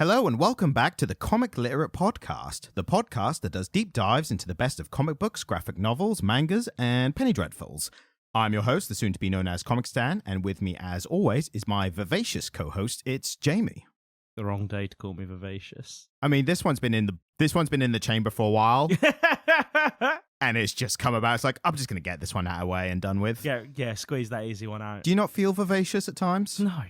Hello and welcome back to the Comic Literate podcast, the podcast that does deep dives into the best of comic books, graphic novels, mangas, and penny dreadfuls. I'm your host, the soon-to-be known as Comic Stan, and with me, as always, is my vivacious co-host. It's Jamie. The wrong day to call me vivacious. I mean, this one's been in the chamber for a while, and it's just come about. It's like, I'm just going to get this one out of the way and done with. Yeah, squeeze that easy one out. Do you not feel vivacious at times? No.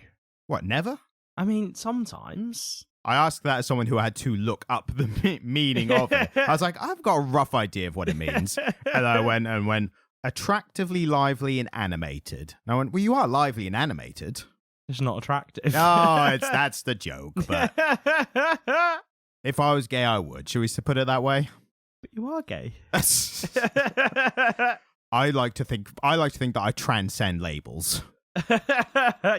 What, never? I mean, sometimes. I asked that as someone who had to look up the meaning of it. I was like, I've got a rough idea of what it means. And I went, attractively lively and animated. And I went, well, you are lively and animated. It's not attractive. No, that's the joke. But if I was gay, I would. Should we put it that way? But you are gay. I like to think that I transcend labels.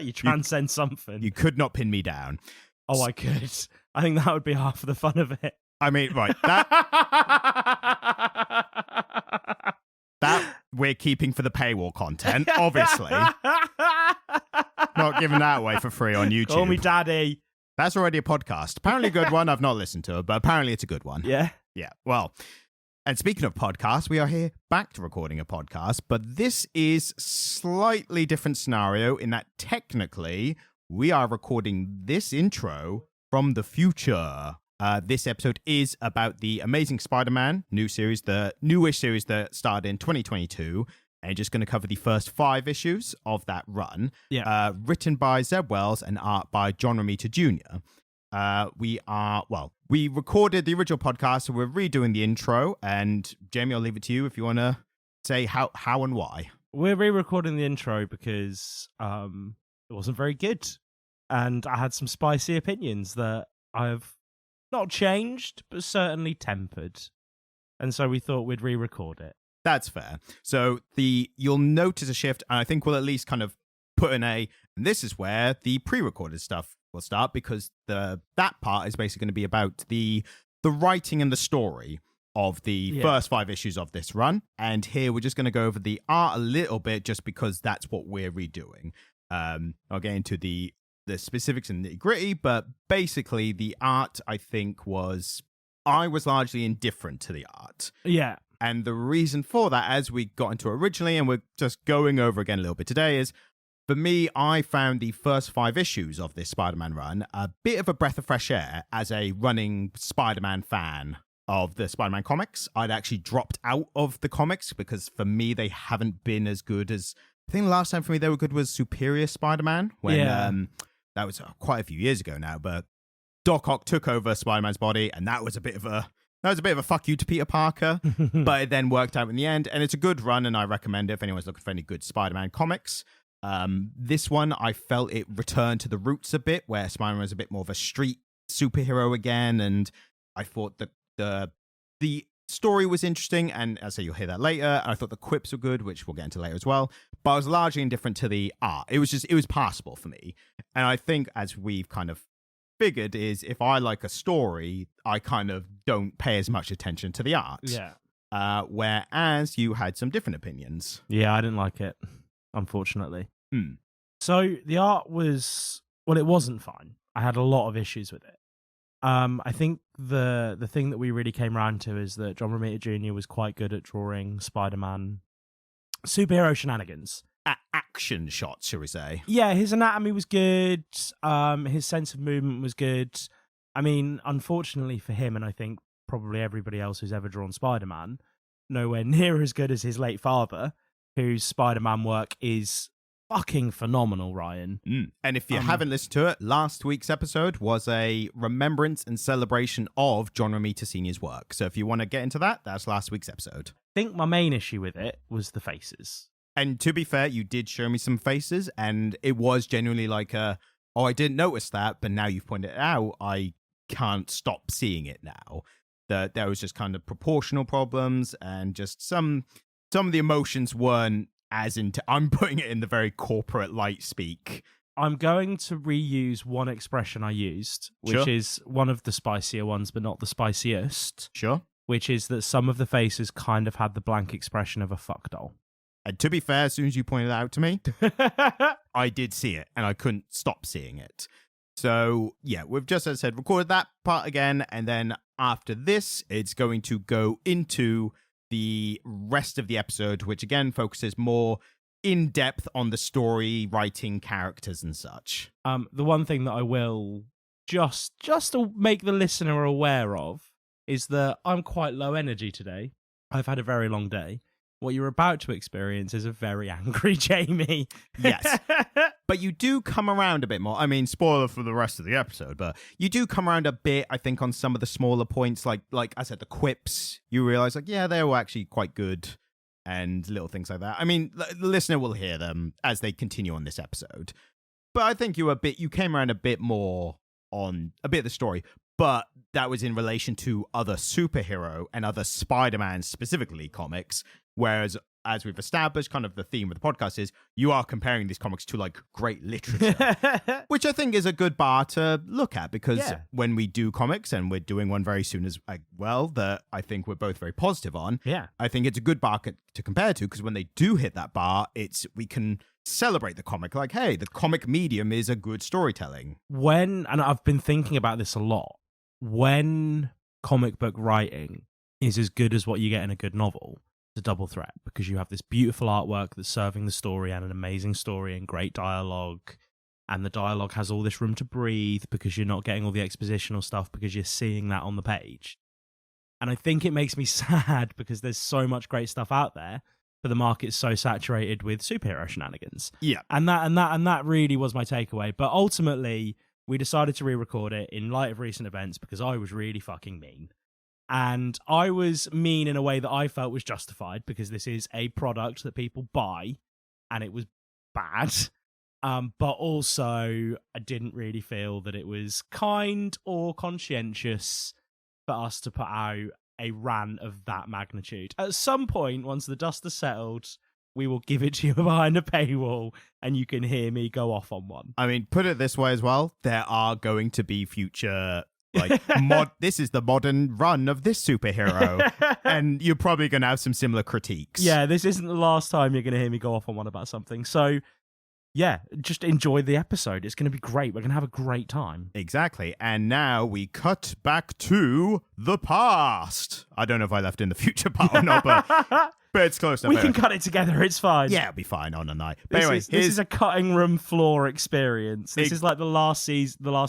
You transcend something. You could not pin me down. Oh, I could. I think that would be half of the fun of it. I mean, right, that we're keeping for the paywall content, obviously. Not giving that away for free on YouTube. Call me daddy. That's already a podcast. Apparently a good one. I've not listened to it, but apparently it's a good one. Yeah? Yeah. Well, and speaking of podcasts, we are here back to recording a podcast, but this is slightly different scenario in that technically we are recording this intro from the future. This episode is about the Amazing Spider-Man new series, the newish series that started in 2022. And just going to cover the first 5 issues of that run. Yeah. Written by Zeb Wells and art by John Romita Jr. We recorded the original podcast, so we're redoing the intro. And Jamie, I'll leave it to you if you want to say how and why. We're re-recording the intro because it wasn't very good. And I had some spicy opinions that I've not changed, but certainly tempered. And so we thought we'd re-record it. That's fair. So you'll notice a shift, and I think we'll at least kind of put in and this is where the pre-recorded stuff will start, because that part is basically going to be about the writing and the story of the first 5 issues of this run. And here we're just going to go over the art a little bit, just because that's what we're redoing. I'll get into the specifics and nitty gritty, but basically the art, I think, I was largely indifferent to the art. Yeah. And the reason for that, as we got into originally, and we're just going over again a little bit today, is for me, I found the first 5 issues of this Spider-Man run a bit of a breath of fresh air as a running Spider-Man fan of the Spider-Man comics. I'd actually dropped out of the comics because for me, they haven't been as good as, I think the last time for me they were good was Superior Spider-Man, when that was quite a few years ago now, but Doc Ock took over Spider-Man's body, and that was a bit of a fuck you to Peter Parker, but it then worked out in the end, and it's a good run, and I recommend it if anyone's looking for any good Spider-Man comics. This one, I felt it returned to the roots a bit, where Spider-Man was a bit more of a street superhero again, and I thought that the story was interesting, and as I say, you'll hear that later. I thought the quips were good, which we'll get into later as well, but I was largely indifferent to the art. It was passable for me, and I think, as we've kind of figured, is if I like a story, I kind of don't pay as much attention to the art. Yeah. Whereas you had some different opinions. Yeah, I didn't like it, unfortunately. So the art it wasn't fine. I had a lot of issues with it. I think the thing that we really came around to is that John Romita Jr. was quite good at drawing Spider-Man superhero shenanigans. Action shots, shall we say. Yeah, his anatomy was good. His sense of movement was good. I mean, unfortunately for him, and I think probably everybody else who's ever drawn Spider-Man, nowhere near as good as his late father, whose Spider-Man work is fucking phenomenal, Ryan. And if you haven't listened to it, last week's episode was a remembrance and celebration of John Romita Sr.'s work. So if you want to get into that, that's last week's episode. I think my main issue with it was the faces. And to be fair, you did show me some faces, and it was genuinely like I didn't notice that, but now you've pointed it out, I can't stop seeing it now. That there was just kind of proportional problems, and just some of the emotions weren't as into. I'm putting it in the very corporate light speak. I'm going to reuse one expression I used, which is one of the spicier ones, but not the spiciest. Sure. Which is that some of the faces kind of had the blank expression of a fuck doll. And to be fair, as soon as you pointed it out to me, I did see it, and I couldn't stop seeing it. So, yeah, we've just, as I said, recorded that part again. And then after this, it's going to go into the rest of the episode, which again focuses more in depth on the story, writing, characters, and such. The one thing that I will just to make the listener aware of is that I'm quite low energy today. I've had a very long day. What you're about to experience is a very angry Jamie. Yes. But you do come around a bit more. I mean, spoiler for the rest of the episode, but you do come around a bit, I think, on some of the smaller points. Like I said, the quips, you realize, like, yeah, they were actually quite good, and little things like that. I mean, the listener will hear them as they continue on this episode. But I think you came around a bit more on a bit of the story, but that was in relation to other superhero and other Spider-Man specifically comics. Whereas, as we've established, kind of the theme of the podcast is you are comparing these comics to like great literature, which I think is a good bar to look at, because when we do comics, and we're doing one very soon as well, that I think we're both very positive on. Yeah, I think it's a good bar to compare to, because when they do hit that bar, we can celebrate the comic. Like, hey, the comic medium is a good storytelling. And I've been thinking about this a lot, when comic book writing is as good as what you get in a good novel, a double threat, because you have this beautiful artwork that's serving the story and an amazing story and great dialogue, and the dialogue has all this room to breathe because you're not getting all the expositional stuff because you're seeing that on the page. And I think it makes me sad because there's so much great stuff out there, but the market's so saturated with superhero shenanigans. Yeah. And that really was my takeaway. But ultimately, we decided to re-record it in light of recent events because I was really fucking mean. And I was mean in a way that I felt was justified, because this is a product that people buy, and it was bad. But also, I didn't really feel that it was kind or conscientious for us to put out a rant of that magnitude. At some point, once the dust has settled, we will give it to you behind a paywall, and you can hear me go off on one. I mean, put it this way as well. There are going to be future... like this is the modern run of this superhero, and you're probably going to have some similar critiques. Yeah, this isn't the last time you're going to hear me go off on one about something. So, yeah, just enjoy the episode. It's going to be great. We're going to have a great time. Exactly. And now we cut back to the past. I don't know if I left in the future part or not, but it's close enough. We can cut it together. It's fine. Yeah, it'll be fine on a night. But this is a cutting room floor experience. This is like the last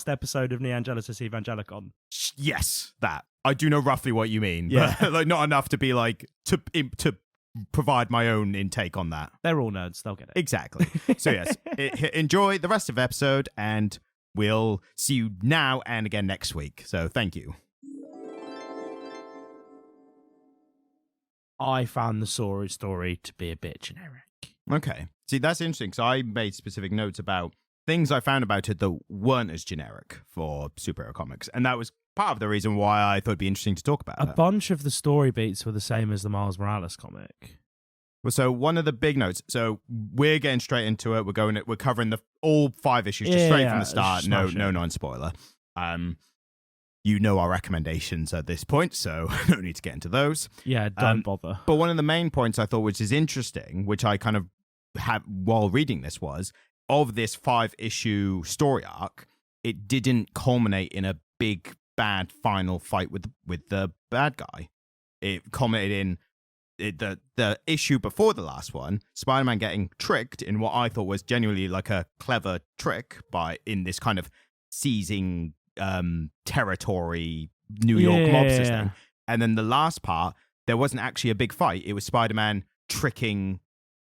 episode of Neangelis Evangelicon. Yes, that. I do know roughly what you mean. Yeah. But like, not enough to be like, to provide my own intake on that. They're all nerds. They'll get it. Exactly. So yes, enjoy the rest of the episode, and we'll see you now and again next week. So thank you. I found the story to be a bit generic. Okay. See, that's interesting, because I made specific notes about things I found about it that weren't as generic for superhero comics. And that was part of the reason why I thought it'd be interesting to talk about it. A bunch of the story beats were the same as the Miles Morales comic. Well, so one of the big notes, so we're getting straight into it. We're covering all 5 issues just straight from the start. No non-spoiler. You know our recommendations at this point, so no need to get into those. Yeah, don't bother. But one of the main points I thought, which is interesting, which I kind of had while reading this, was of this 5-issue story arc, it didn't culminate in a big bad final fight with the bad guy. It culminated in the issue before the last one, Spider-Man getting tricked in what I thought was genuinely like a clever trick in this kind of seizing territory New York mobsters thing. And then the last part, there wasn't actually a big fight. It was Spider-Man tricking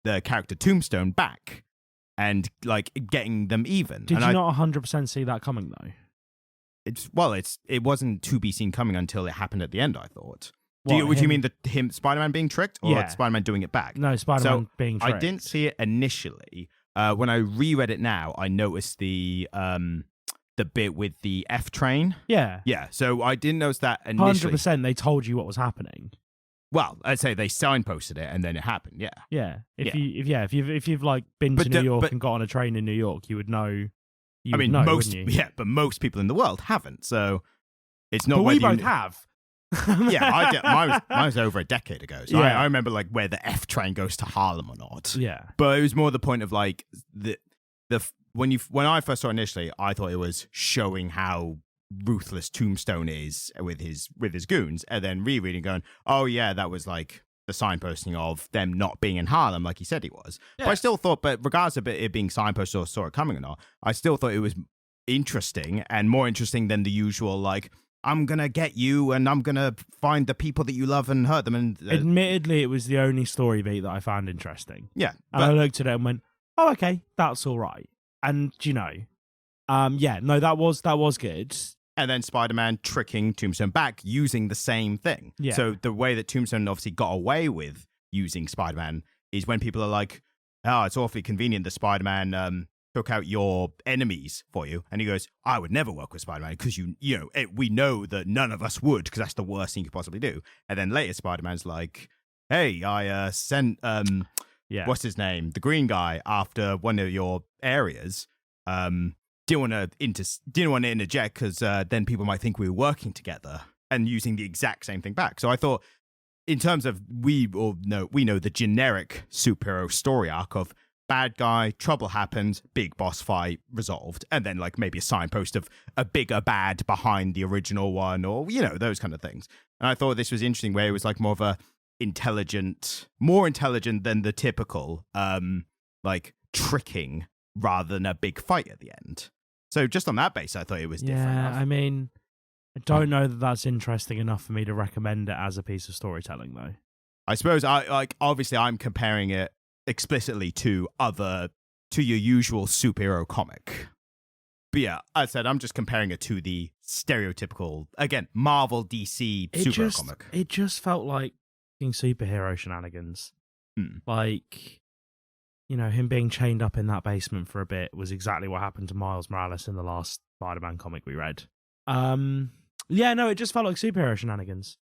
the character Tombstone back and like getting them even. Did you not 100% see that coming though? It wasn't to be seen coming until it happened at the end, I thought. What, Do you mean Spider-Man being tricked, or Spider-Man doing it back? No, Spider-Man being tricked. I didn't see it initially. When I reread it now, I noticed the bit with the F train. Yeah. Yeah, so I didn't notice that initially. 100% they told you what was happening. Well, I'd say they signposted it and then it happened, yeah. Yeah. If you've like been to New York and got on a train in New York, you would know. But most people in the world haven't, so it's not. But we both have. Yeah, I did. Mine was over a decade ago, so I remember like where the F train goes to Harlem or not. Yeah, but it was more the point of like the when I first saw it initially, I thought it was showing how ruthless Tombstone is with his goons, and then rereading, going, oh yeah, that was like the signposting of them not being in Harlem like he said he was. Yeah. But I still thought, but regardless of it being signposted or saw it coming or not, I still thought it was interesting and more interesting than the usual, like, I'm gonna get you and I'm gonna find the people that you love and hurt them. And admittedly, it was the only story beat that I found interesting. Yeah, and I looked at it and went, oh, okay, that's all right. And that was good. And then Spider-Man tricking Tombstone back using the same thing. Yeah. So the way that Tombstone obviously got away with using Spider-Man is when people are like, oh, it's awfully convenient that Spider-Man took out your enemies for you. And he goes, I would never work with Spider-Man because, we know that none of us would, because that's the worst thing you could possibly do. And then later Spider-Man's like, hey, I sent, what's his name? The green guy after one of your areas. Didn't want to interject because then people might think we were working together, and using the exact same thing back. So I thought, in terms of we know the generic superhero story arc of bad guy, trouble happens, big boss fight, resolved, and then like maybe a signpost of a bigger bad behind the original one, or those kind of things. And I thought this was interesting, where it was like more of a more intelligent than the typical like tricking, rather than a big fight at the end. So just on that base, I thought it was different enough. I mean, I don't know that that's interesting enough for me to recommend it as a piece of storytelling, though. I suppose obviously I'm comparing it explicitly to your usual superhero comic. But yeah, I said I'm just comparing it to the stereotypical, again, Marvel, DC superhero comic. It just felt like superhero shenanigans. Like, him being chained up in that basement for a bit was exactly what happened to Miles Morales in the last Spider-Man comic we read. It just felt like superhero shenanigans.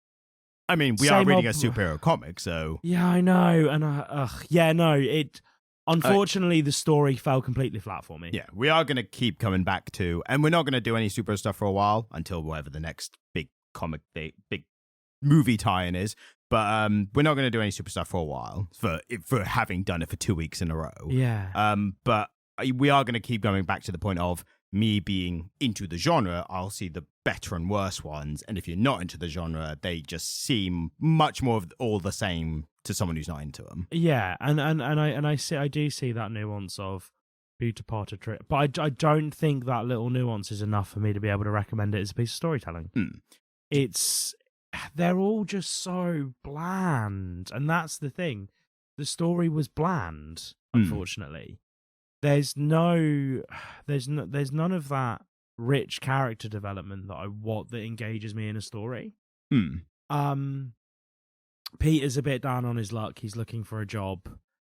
I mean, we are reading a superhero comic, so... Yeah, I know, and unfortunately, the story fell completely flat for me. Yeah, we are going to keep coming back to... And we're not going to do any superhero stuff for a while, until whatever the next big comic, big movie tie-in is. But we're not going to do any super stuff for a while for having done it for 2 weeks in a row. Yeah. But we are going to keep going back to the point of me being into the genre. I'll see the better and worse ones, and if you're not into the genre, they just seem much more of all the same to someone who's not into them. Yeah, and I do see that nuance of Peter Potter trip, but I don't think that little nuance is enough for me to be able to recommend it as a piece of storytelling. They're all just so bland, and that's the thing. The story was bland, unfortunately. There's none of that rich character development that engages me in a story. Peter's a bit down on his luck. He's looking for a job.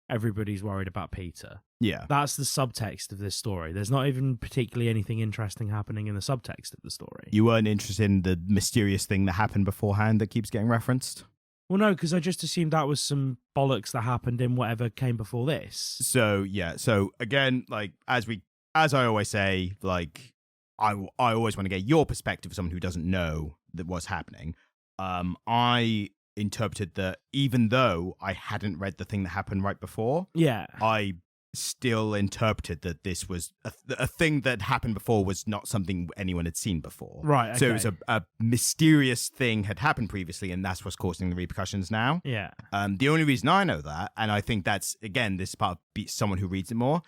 Everybody's worried about Peter. Yeah. That's the subtext of this story. There's not even particularly anything interesting happening in the subtext of the story. You weren't interested in the mysterious thing that happened beforehand that keeps getting referenced? Well, no, because I just assumed that was some bollocks that happened in whatever came before this. So, yeah. So, again, like, as I always say, like, I always want to get your perspective as someone who doesn't know what's happening. I interpreted that even though I hadn't read the thing that happened right before, I still interpreted that this was a thing that happened before was not something anyone had seen before. Right. Okay. So it was a mysterious thing had happened previously, and that's what's causing the repercussions now. Yeah. The only reason I know that, and I think that's, again, this is part of someone who reads it more,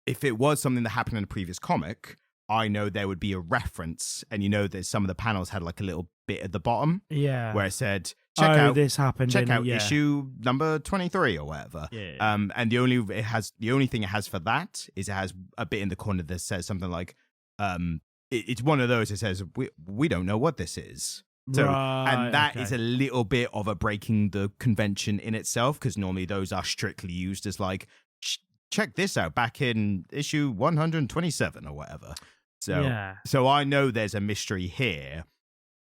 if it was something that happened in a previous comic, I know there would be a reference, and that some of the panels had like a little bit at the bottom, where it said, check out this happened. Check out issue number 23 or whatever. Yeah. And the only thing it has for that is it has a bit in the corner that says something like, it's one of those that says we don't know what this is. So, and that is a little bit of a breaking the convention in itself, because normally those are strictly used as like, check this out back in issue 127 or whatever. So I know there's a mystery here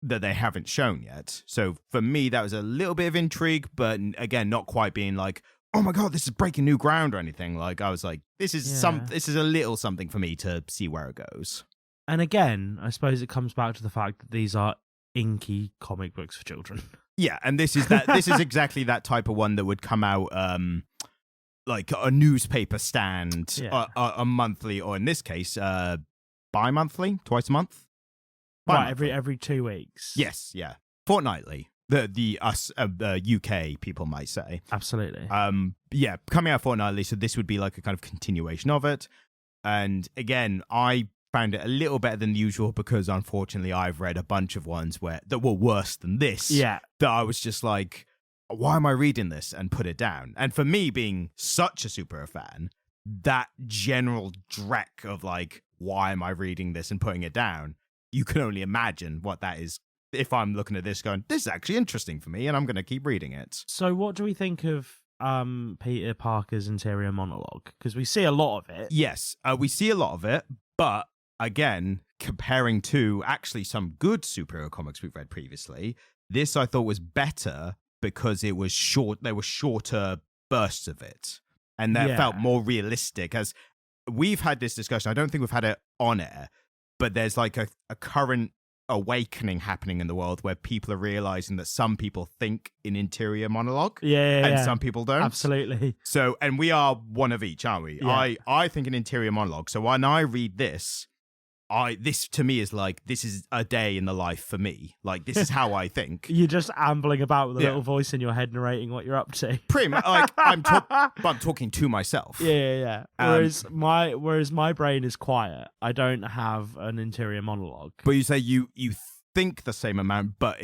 that they haven't shown yet. So for me, that was a little bit of intrigue, but again, not quite being like, oh my God, this is breaking new ground or anything. Like, I was like, this is a little something for me to see where it goes. And again, I suppose it comes back to the fact that these are inky comic books for children. Yeah, and this is exactly that type of one that would come out like a newspaper stand, Yeah. a monthly, or in this case, bi-monthly, twice a month. Right, Bi-monthly. every 2 weeks. Yes, yeah, fortnightly. The UK people might say. Absolutely. Yeah, coming out fortnightly, so this would be like a kind of continuation of it. And again, I found it a little better than usual because unfortunately I've read a bunch of ones that were worse than this. Yeah. That I was just like, why am I reading this, and put it down. And for me, being such a super fan, that general dreck of like, why am I reading this and putting it down? You can only imagine what that is. If I'm looking at this going, this is actually interesting for me and I'm going to keep reading it. So what do we think of Peter Parker's interior monologue? Because we see a lot of it. Yes, we see a lot of it, but again, comparing to actually some good superhero comics we've read previously, this I thought was better because it was short. There were shorter bursts of it, and that felt more realistic. As we've had this discussion, I don't think we've had it on air, but there's like a current awakening happening in the world where people are realizing that some people think in interior monologue, and some people don't. Absolutely. So, and we are one of each, aren't we? Yeah. I think an interior monologue. So when I read this, this to me is like, this is a day in the life for me. Like, this is how I think. You're just ambling about with a little voice in your head narrating what you're up to. Pretty much, like I'm talking to myself. Yeah. Whereas my brain is quiet. I don't have an interior monologue. But you say you think the same amount, but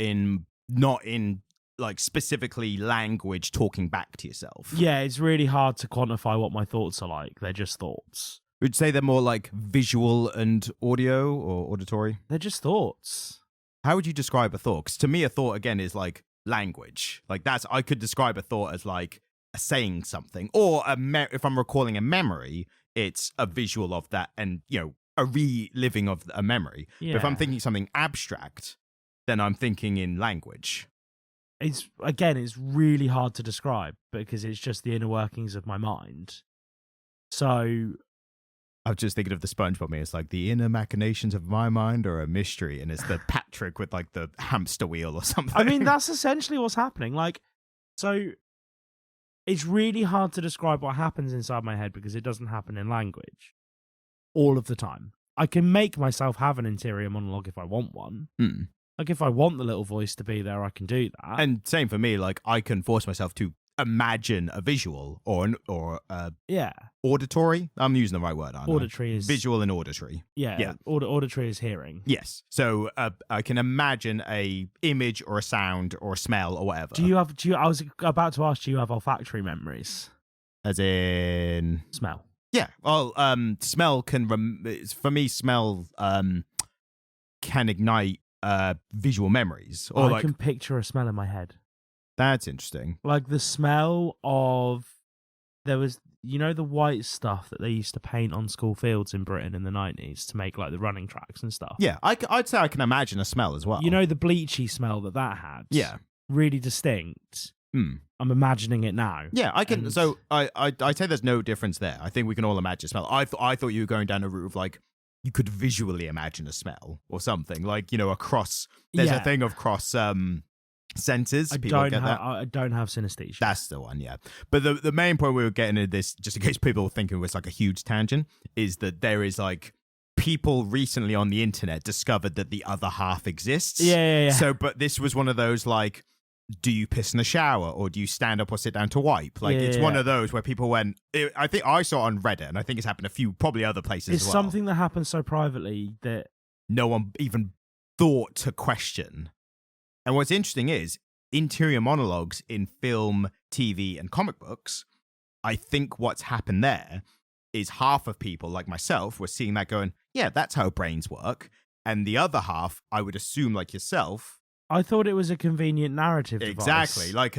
not in like specifically language talking back to yourself. Yeah, it's really hard to quantify what my thoughts are like. They're just thoughts. Would you say they're more like visual and audio or auditory? They're just thoughts. How would you describe a thought? Because to me, a thought, again, is like language. Like I could describe a thought as like saying something. Or if I'm recalling a memory, it's a visual of that and, a reliving of a memory. Yeah. But if I'm thinking something abstract, then I'm thinking in language. It's really hard to describe because it's just the inner workings of my mind. So I was just thinking of the SpongeBob meme. It's like the inner machinations of my mind are a mystery, and it's the Patrick with like the hamster wheel or something. I mean, that's essentially what's happening. Like, so it's really hard to describe what happens inside my head because it doesn't happen in language all of the time. I can make myself have an interior monologue if I want one. Like, if I want the little voice to be there, I can do that. And same for me. Like, I can force myself to imagine a visual or auditory. I'm using the right word, aren't auditory I? Is visual and auditory. Yeah. Auditory is hearing. Yes. So I can imagine a image or a sound or a smell or whatever. I was about to ask, do you have olfactory memories? As in smell? Yeah. Well, smell can for me. Smell can ignite visual memories. Or I can picture a smell in my head. That's interesting. Like the smell of, there was, the white stuff that they used to paint on school fields in Britain in the 90s to make like the running tracks and stuff. Yeah, I'd say I can imagine a smell as well. The bleachy smell that had? Yeah. Really distinct. I'm imagining it now. Yeah, I can. So I'd say there's no difference there. I think we can all imagine smell. I thought you were going down a route of like, you could visually imagine a smell or something. Like, across, there's a thing of cross senses. People get that. I don't have synesthesia. That's the one, yeah. But the main point we were getting at this, just in case people were thinking it was like a huge tangent, is that there is like people recently on the internet discovered that the other half exists. Yeah. So, but this was one of those like, do you piss in the shower or do you stand up or sit down to wipe? Like it's one of those where people went. I think I saw it on Reddit, and I think it's happened a few, probably other places. It's as well. Something that happens so privately that no one even thought to question. And what's interesting is interior monologues in film, TV, and comic books. I think what's happened there is half of people like myself were seeing that going, yeah, that's how brains work. And the other half, I would assume like yourself. I thought it was a convenient narrative device. Exactly. Like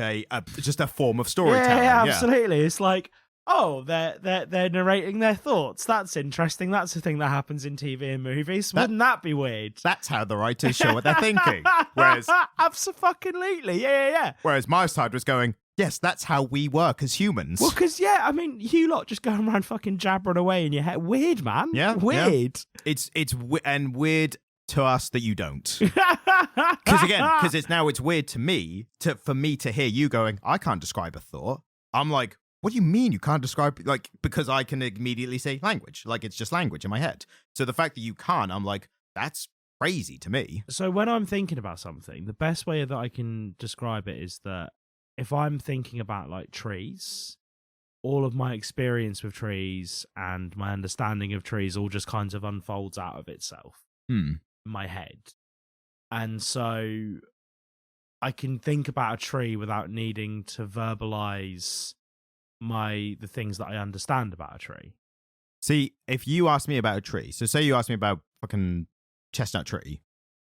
just a form of storytelling. Yeah, absolutely. It's like, oh, they're narrating their thoughts. That's interesting. That's a thing that happens in TV and movies. Wouldn't that be weird? That's how the writers show what they're thinking. Whereas, absolutely, yeah. Whereas my side was going, yes, that's how we work as humans. Well, because you lot just going around fucking jabbering away in your head. Weird, man. Yeah, weird. Yeah. It's weird to us that you don't. Because it's weird to me for me to hear you going, I can't describe a thought. I'm like, what do you mean you can't describe, like, because I can immediately say language, like it's just language in my head. So the fact that you can't, I'm like, that's crazy to me. So when I'm thinking about something, the best way that I can describe it is that if I'm thinking about like trees, all of my experience with trees and my understanding of trees all just kind of unfolds out of itself in my head. And so I can think about a tree without needing to verbalize the things that I understand about a tree. See, if you ask me about a tree, so say you ask me about fucking chestnut tree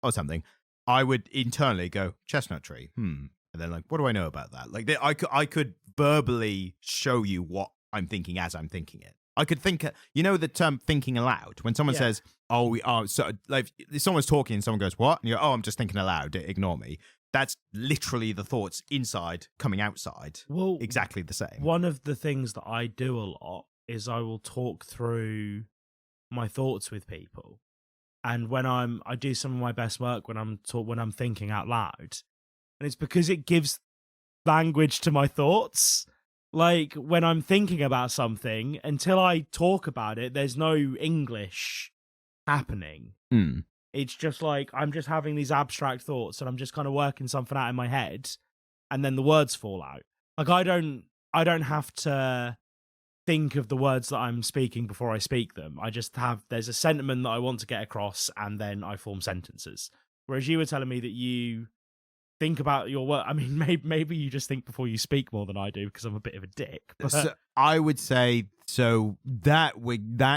or something, I would internally go, chestnut tree, and then like, what do I know about that? Like, I could verbally show you what I'm thinking as I'm thinking it. I could think, you know, the term thinking aloud. When someone says, "Oh, we are," so like, if someone's talking and someone goes, "What?" and you go, "Oh, I'm just thinking aloud. Ignore me." That's literally the thoughts inside coming outside. Well, exactly the same. One of the things that I do a lot is I will talk through my thoughts with people, and when I do some of my best work when I'm thinking out loud, and it's because it gives language to my thoughts. Like when I'm thinking about something, until I talk about it, there's no English happening. It's just like I'm just having these abstract thoughts and I'm just kind of working something out in my head, and then the words fall out. Like I don't have to think of the words that I'm speaking before I speak them. I just there's a sentiment that I want to get across, and then I form sentences. Whereas you were telling me that you think about your work. I mean, maybe you just think before you speak more than I do because I'm a bit of a dick. But so I would say that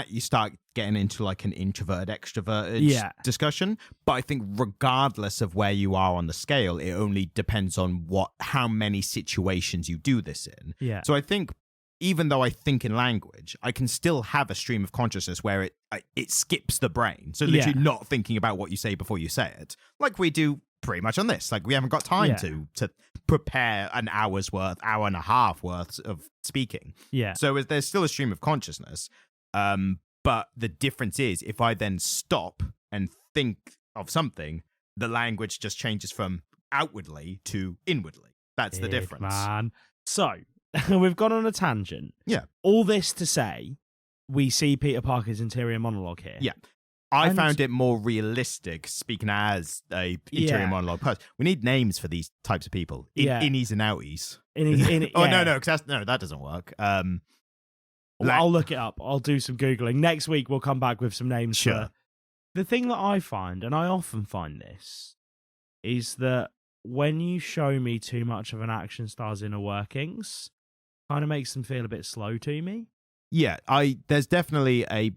you start getting into like an introverted extroverted discussion. But I think regardless of where you are on the scale, it only depends on how many situations you do this in. Yeah. So I think even though I think in language, I can still have a stream of consciousness where it skips the brain. So literally not thinking about what you say before you say it, like we do pretty much on this. Like we haven't got time to prepare an hour and a half worth of speaking. Yeah. So there's still a stream of consciousness. But the difference is if I then stop and think of something, the language just changes from outwardly to inwardly. That's the difference. Man. So we've gone on a tangent. Yeah. All this to say, we see Peter Parker's interior monologue here. Yeah. I found it more realistic speaking as a interior monologue person. We need names for these types of people. Innies and outies. No, that doesn't work. I'll look it up. I'll do some Googling. Next week, we'll come back with some names. Sure. The thing that I find, and I often find this, is that when you show me too much of an action star's inner workings, kind of makes them feel a bit slow to me. Yeah, there's definitely a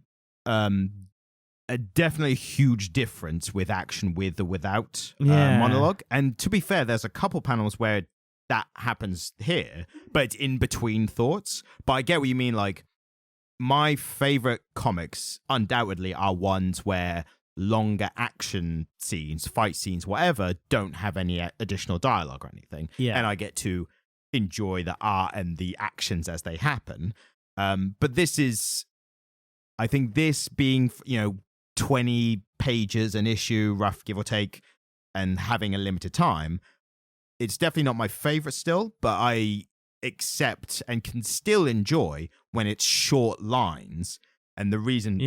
definitely huge difference with action with or without monologue. And to be fair, there's a couple panels where that happens here, but it's in between thoughts. But I get what you mean. Like, my favorite comics undoubtedly are ones where longer action scenes, fight scenes, whatever, don't have any additional dialogue or anything. Yeah. And I get to enjoy the art and the actions as they happen. But this is, I think this being, 20 pages an issue, rough give or take, and having a limited time, it's definitely not my favorite still, but I accept and can still enjoy when it's short lines. And the reason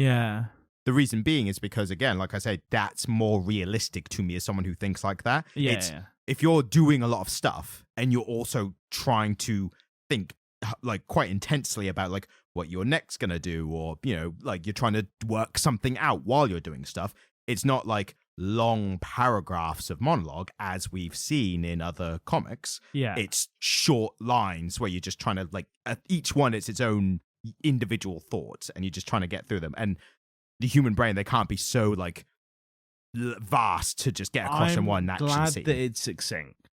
being is because, again, like I said, that's more realistic to me as someone who thinks like that. If you're doing a lot of stuff and you're also trying to think like quite intensely about like what you're next gonna do, or like you're trying to work something out while you're doing stuff, it's not like long paragraphs of monologue as we've seen in other comics. It's short lines where you're just trying to like each one is its own individual thoughts and you're just trying to get through them. And the human brain, they can't be so like vast to just get across in one action glad scene. That it's succinct.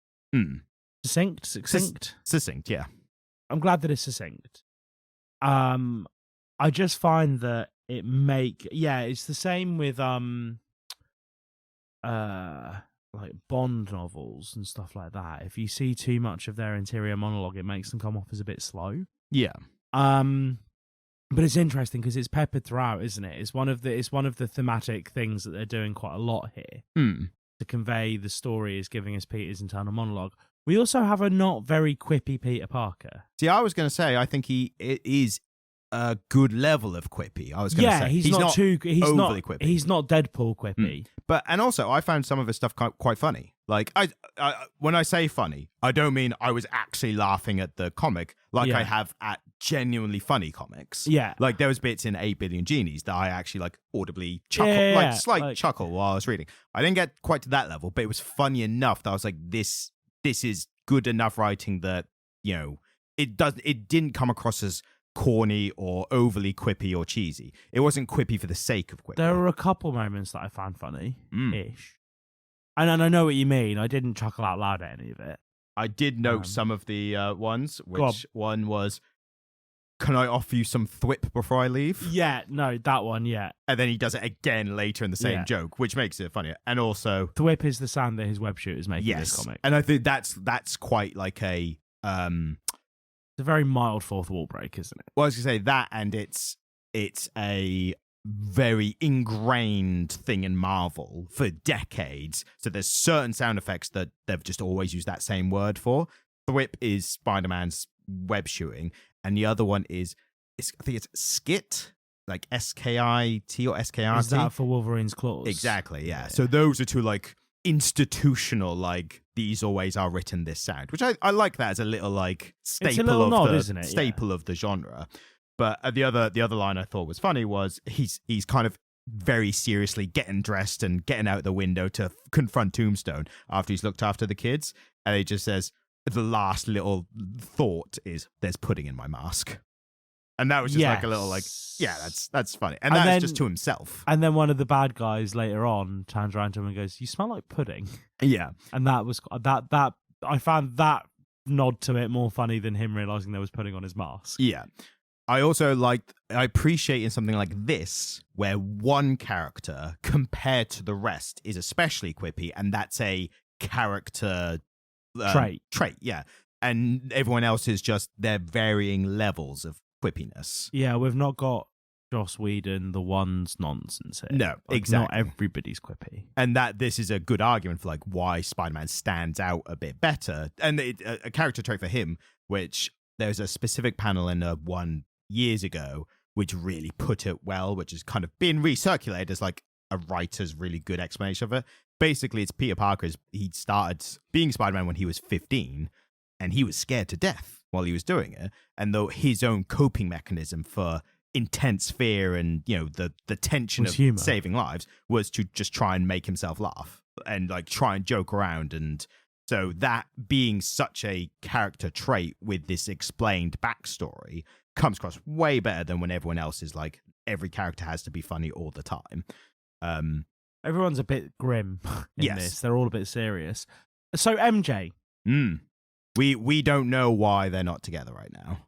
Succinct, yeah. I'm glad that it's succinct. I just find that it's the same with like Bond novels and stuff like that. If you see too much of their interior monologue, it makes them come off as a bit slow. Yeah. But it's interesting because it's peppered throughout, isn't it? It's one of the thematic things that they're doing quite a lot here to convey the story is giving us Peter's internal monologue. We also have a not very quippy Peter Parker. See, I was going to say, I think it is a good level of quippy. I was going to say he's not overly quippy. He's not Deadpool quippy. And also, I found some of his stuff quite funny. Like, I when I say funny, I don't mean I was actually laughing at the comic like I have at genuinely funny comics. Yeah. Like, there was bits in 8 Billion Genies that I actually, like, audibly chuckle, slight chuckle while I was reading. I didn't get quite to that level, but it was funny enough that I was like, this is good enough writing that, you know, it didn't come across as corny or overly quippy or cheesy. It wasn't quippy for the sake of quippy. There were a couple moments that I found funny-ish. And I know what you mean. I didn't chuckle out loud at any of it. I did note some of the ones, which one was, can I offer you some thwip before I leave? Yeah, no, that one, yeah. And then he does it again later in the same joke, which makes it funnier. And also, thwip is the sound that his web shooters make in this comic. And I think that's quite like a... it's a very mild fourth wall break, isn't it? Well, I was going to say that, and it's a very ingrained thing in Marvel for decades. So there's certain sound effects that they've just always used that same word for. Thwip is Spider-Man's web shooting, and the other one is I think it's skit, like SKIT or SKRT. Is that for Wolverine's claws? Exactly, yeah. So those are two like institutional, like these always are written this sound, which I like that as a little like staple isn't it? Staple of the genre. But the other line I thought was funny was he's kind of very seriously getting dressed and getting out the window to confront Tombstone after he's looked after the kids, and he just says the last little thought is, "There's pudding in my mask," and that was just like a little like, yeah, that's funny, and that's just to himself. And then one of the bad guys later on turns around to him and goes, "You smell like pudding." Yeah, and that was that I found that nod to it more funny than him realizing there was pudding on his mask. Yeah. I also I appreciate in something like this, where one character compared to the rest is especially quippy, and that's a character trait, yeah. And everyone else is just their varying levels of quippiness. Yeah, we've not got Joss Whedon, the one's nonsense here. No, like, exactly. Not everybody's quippy. And that this is a good argument for like why Spider-Man stands out a bit better. And a character trait for him, which there's a specific panel in one years ago which really put it well, which has kind of been recirculated as like a writer's really good explanation of it. Basically, it's Peter Parker's. He started being Spider-Man when he was 15, and he was scared to death while he was doing it. And though his own coping mechanism for intense fear and, you know, the tension of humor. Saving lives was to just try and make himself laugh and like try and joke around. And so that being such a character trait with this explained backstory comes across way better than when everyone else is like, every character has to be funny all the time. Everyone's a bit grim in this. They're all a bit serious. So MJ. We don't know why they're not together right now.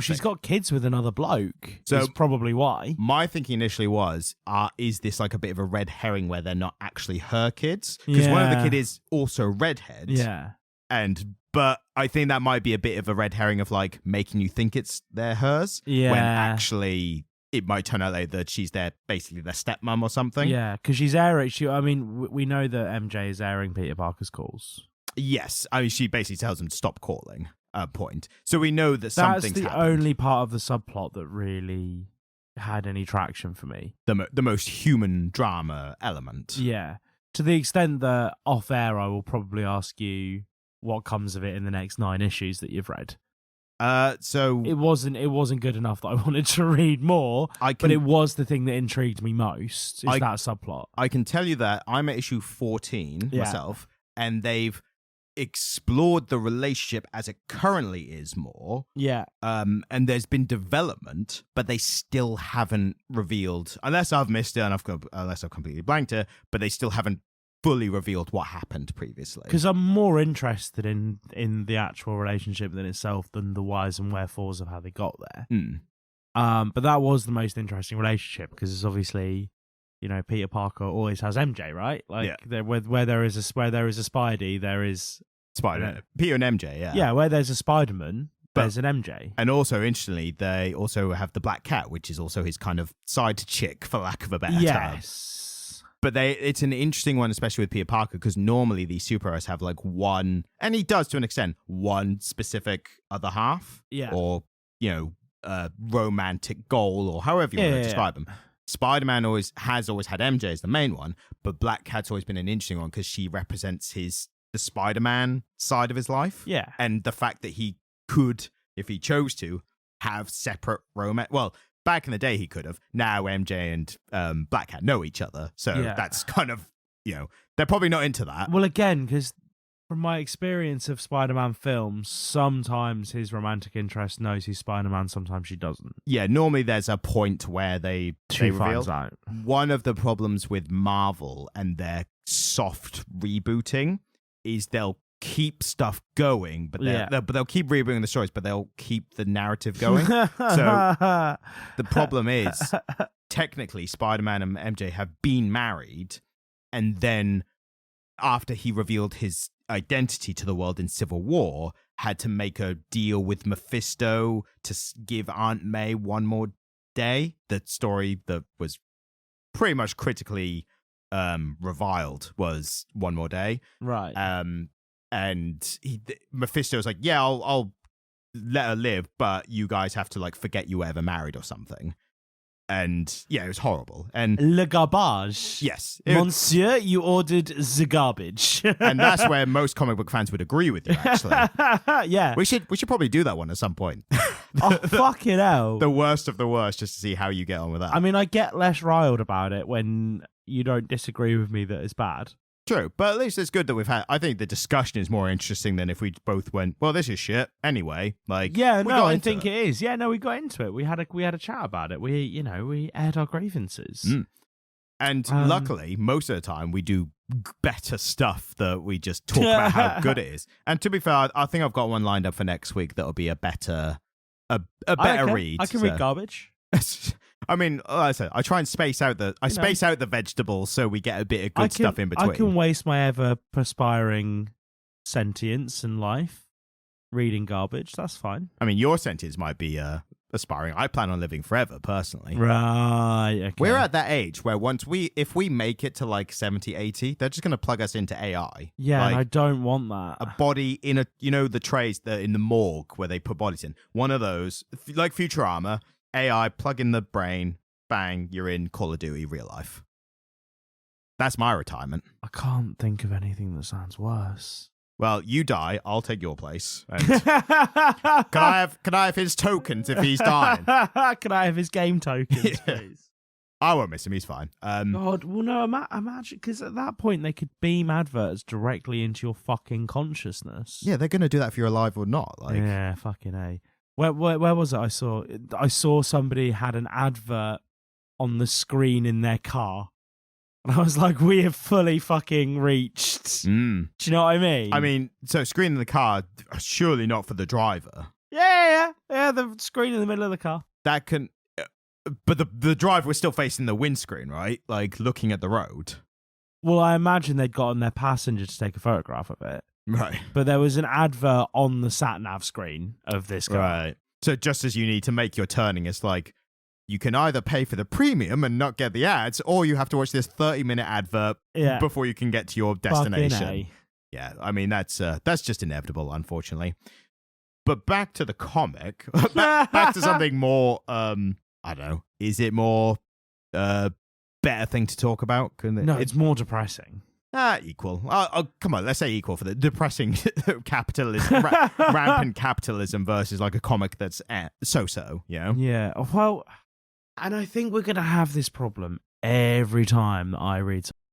She's got kids with another bloke. So that's probably why. My thinking initially was, is this like a bit of a red herring where they're not actually her kids? Because one of the kids is also redhead. Yeah. But I think that might be a bit of a red herring of like making you think they're hers. Yeah. When actually it might turn out that she's basically their stepmom or something. Yeah, because she's airing. We know that MJ is airing Peter Parker's calls. Yes, I mean she basically tells him to stop calling. Point. So we know that something's happened. That's the only part of the subplot that really had any traction for me. The most human drama element. Yeah, to the extent that off air I will probably ask you what comes of it in the next 9 issues that you've read. So it wasn't good enough that I wanted to read more, but it was the thing that intrigued me most, is that subplot. I can tell you that I'm at issue 14 myself, and they've explored the relationship as it currently is more. Yeah. And there's been development, but they still haven't revealed, unless I've missed it and unless I've completely blanked it, but they still haven't fully revealed what happened previously. Because I'm more interested in the actual relationship than itself than the whys and wherefores of how they got there. But that was the most interesting relationship, because it's obviously, you know, Peter Parker always has MJ, right? Like where there is a Spidey, there is Spider. Peter and MJ, yeah. Yeah, where there's a Spider-Man, there's an MJ. And also, interestingly, they also have the Black Cat, which is also his kind of side chick, for lack of a better term. Yes. But it's an interesting one, especially with Peter Parker, because normally these superheroes have like one, and he does to an extent, one specific other half, or romantic goal, or however you want to describe them. Spider-Man has always had MJ as the main one, but Black Cat's always been an interesting one because she represents the Spider-Man side of his life, and the fact that he could, if he chose to, have separate romance. Well, back in the day, he could have. Now, MJ and Black Cat know each other. So that's kind of, they're probably not into that. Well, again, because from my experience of Spider-Man films, sometimes his romantic interest knows he's Spider-Man, sometimes she doesn't. Yeah, normally there's a point where they reveal. Out. One of the problems with Marvel and their soft rebooting is they'll keep stuff going, but they'll keep rebooting the stories, but they'll keep the narrative going. So the problem is, technically, Spider-Man and MJ have been married, and then after he revealed his identity to the world in Civil War, had to make a deal with Mephisto to give Aunt May one more day. The story that was pretty much critically reviled was One More Day. Right. And Mephisto's like, yeah, I'll let her live, but you guys have to like forget you were ever married or something. And yeah, it was horrible. And le garbage. Yes. Monsieur, you ordered the garbage. And that's where most comic book fans would agree with you, actually. Yeah. We should probably do that one at some point. Fucking hell. The worst of the worst, just to see how you get on with that. I mean, I get less riled about it when you don't disagree with me that it's bad. True, but at least it's good that we've had. I think the discussion is more interesting than if we both went, well, this is shit anyway. Like, I think it is. Yeah, no, we got into it. We had a chat about it. We aired our grievances. And luckily, most of the time, we do better stuff that we just talk about how good it is. And to be fair, I think I've got one lined up for next week that'll be a better read. I can read garbage. I mean, like I said, I try and space out the vegetables so we get a bit of good stuff in between. I can waste my ever-perspiring sentience and life reading garbage. That's fine. I mean, your sentience might be aspiring. I plan on living forever, personally. Right. Okay. We're at that age where if we make it to like 70, 80, they're just going to plug us into AI. Yeah, like, and I don't want that. A body in the trays that in the morgue where they put bodies in. One of those, like Futurama. AI, plug in the brain, bang, you're in Call of Duty real life. That's my retirement. I can't think of anything that sounds worse. Well, you die, I'll take your place. And can I have his tokens if he's dying? Can I have his game tokens, please? I won't miss him, he's fine. God, well, no, imagine, because at that point they could beam adverts directly into your fucking consciousness. Yeah, they're going to do that if you're alive or not. Like. Yeah, fucking A. Where was it? I saw somebody had an advert on the screen in their car. And I was like, we have fully fucking reached. Do you know what I mean? I mean, so screen in the car, surely not for the driver. Yeah, the screen in the middle of the car. That can... But the driver was still facing the windscreen, right? Like, looking at the road. Well, I imagine they'd gotten their passenger to take a photograph of it. Right. But there was an advert on the sat-nav screen of this car. Right. So just as you need to make your turning, it's like, you can either pay for the premium and not get the ads, or you have to watch this 30-minute advert before you can get to your destination. Yeah, I mean, that's just inevitable, unfortunately. But back to the comic. back to something more, I don't know, is it more better thing to talk about? No, it's more depressing. Equal. Come on, let's say equal for the depressing capitalism, rampant capitalism versus like a comic that's so-so, you know? Yeah, well, and I think we're going to have this problem every time that I read something